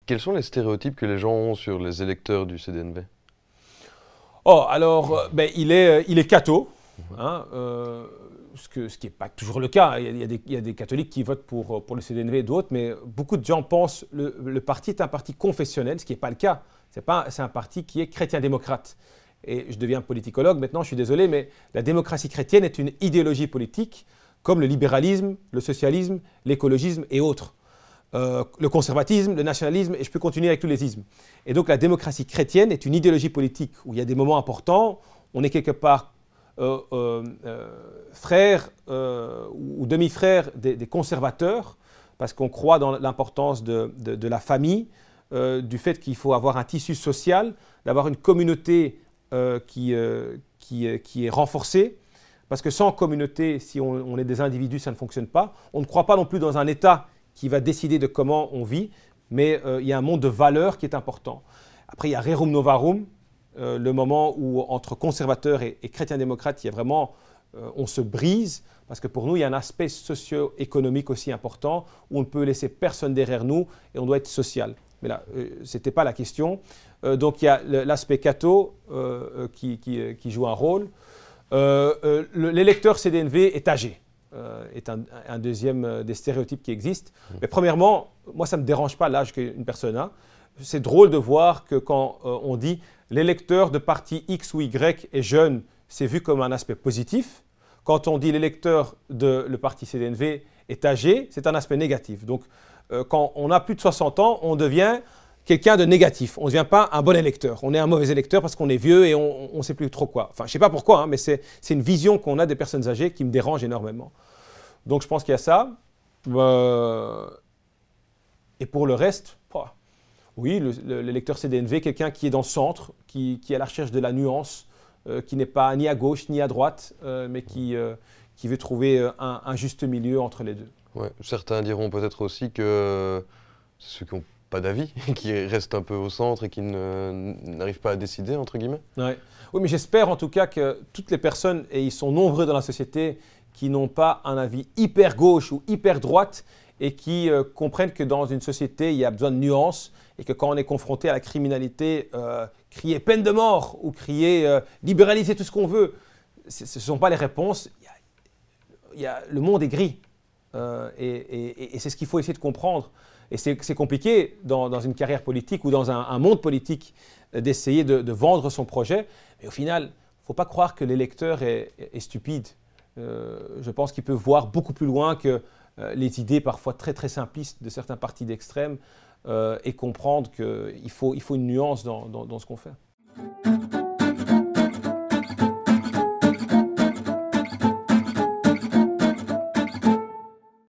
Quels sont les stéréotypes que les gens ont sur les électeurs du CDNV? Oh, alors, il est catho, hein, ce qui n'est pas toujours le cas. Il y a des catholiques qui votent pour le CDNV et d'autres, mais beaucoup de gens pensent que le parti est un parti confessionnel, ce qui n'est pas le cas. C'est un parti qui est chrétien-démocrate. Et je deviens politicologue maintenant, je suis désolé, mais la démocratie chrétienne est une idéologie politique comme le libéralisme, le socialisme, l'écologisme et autres. Le conservatisme, le nationalisme, et je peux continuer avec tous les ismes. Et donc la démocratie chrétienne est une idéologie politique où il y a des moments importants, on est quelque part frère ou demi-frère des conservateurs, parce qu'on croit dans l'importance de la famille, du fait qu'il faut avoir un tissu social, d'avoir une communauté qui est renforcée, parce que sans communauté, si on est des individus, ça ne fonctionne pas. On ne croit pas non plus dans un État qui va décider de comment on vit, mais il y a un monde de valeurs qui est important. Après, il y a Rerum Novarum, le moment où entre conservateurs et chrétiens-démocrates, il y a vraiment, on se brise, parce que pour nous, il y a un aspect socio-économique aussi important, où on ne peut laisser personne derrière nous et on doit être social. Mais là, ce n'était pas la question. Donc il y a l'aspect catho qui joue un rôle. L'électeur CDNV est âgé. Est un deuxième des stéréotypes qui existent. Mais premièrement, moi, ça ne me dérange pas l'âge qu'une personne a. C'est drôle de voir que quand on dit l'électeur de parti X ou Y est jeune, c'est vu comme un aspect positif. Quand on dit l'électeur de le parti CDNV est âgé, c'est un aspect négatif. Donc, quand on a plus de 60 ans, on devient quelqu'un de négatif. On ne devient pas un bon électeur. On est un mauvais électeur parce qu'on est vieux et on ne sait plus trop quoi. Enfin, je ne sais pas pourquoi, hein, mais c'est une vision qu'on a des personnes âgées qui me dérange énormément. Donc, je pense qu'il y a ça. Et pour le reste, oui, l'électeur CDNV, quelqu'un qui est dans le centre, qui est à la recherche de la nuance, qui n'est pas ni à gauche ni à droite, mais qui veut trouver un juste milieu entre les deux. Ouais. Certains diront peut-être aussi que c'est ceux qui n'ont pas d'avis, qui restent un peu au centre et qui n'arrivent pas à décider, entre guillemets. Ouais. Oui, mais j'espère en tout cas que toutes les personnes, et ils sont nombreux dans la société, qui n'ont pas un avis hyper gauche ou hyper droite et qui comprennent que dans une société, il y a besoin de nuances et que quand on est confronté à la criminalité, crier peine de mort ou crier libéraliser tout ce qu'on veut, ce ne sont pas les réponses. Le monde est gris et c'est ce qu'il faut essayer de comprendre. Et c'est compliqué dans une carrière politique ou dans un monde politique d'essayer de vendre son projet. Mais au final, il ne faut pas croire que l'électeur est stupide. Je pense qu'il peut voir beaucoup plus loin que les idées parfois très très simplistes de certains partis d'extrême et comprendre qu'il faut une nuance dans ce qu'on fait.